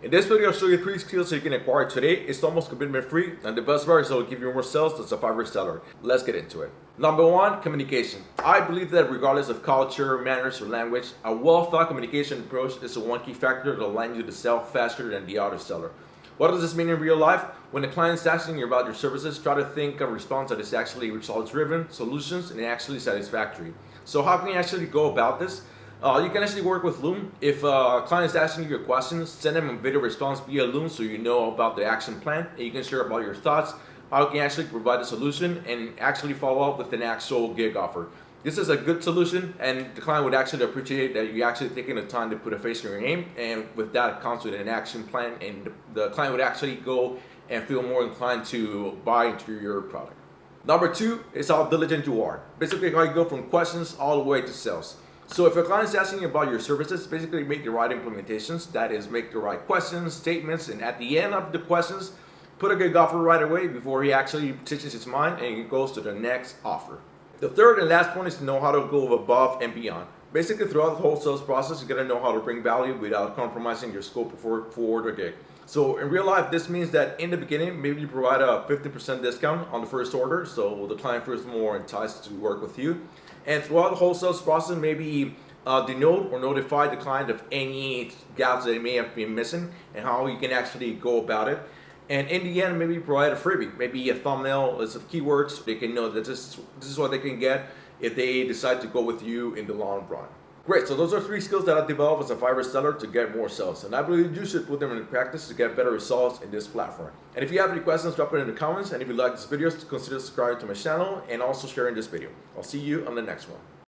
In this video, I'll show you 3 skills you can acquire today. It's almost commitment free, and the best part is it will give you more sales as a Fiverr seller. Let's get into it. Number 1, communication. I believe that regardless of culture, manners, or language, a well-thought communication approach is the one key factor that will allow you to sell faster than the other seller. What does this mean in real life? When a client is asking you about your services, try to think of a response that is actually results-driven, solutions, and actually satisfactory. So how can you actually go about this? You can actually work with Loom. If a client is asking you a question, send them a video response via Loom so you know about the action plan, and you can share about your thoughts, how you can actually provide a solution, and actually follow up with an actual gig offer. This is a good solution, and the client would actually appreciate that you actually taking the time to put a face in your name, and with that comes with an action plan, and the client would actually go and feel more inclined to buy into your product. Number 2 is how diligent you are. Basically how you go from questions all the way to sales. So if a client is asking you about your services, basically make the right implementations. That is, make the right questions, statements, and at the end of the questions, put a good offer right away before he actually changes his mind and he goes to the next offer. The third and last one is to know how to go above and beyond. Basically, throughout the whole sales process, you gotta know how to bring value without compromising your scope for the gig. So in real life, this means that in the beginning, maybe you provide a 50% discount on the first order, so the client feels more enticed to work with you. And throughout the whole sales process, maybe denote or notify the client of any gaps that they may have been missing and how you can actually go about it. And in the end, maybe provide a freebie, maybe a thumbnail, list of keywords. They can know that this is what they can get if they decide to go with you in the long run. Great, so those are 3 skills that I developed as a Fiverr seller to get more sales. And I believe you should put them into practice to get better results in this platform. And if you have any questions, drop it in the comments. And if you like this video, consider subscribing to my channel and also sharing this video. I'll see you on the next one.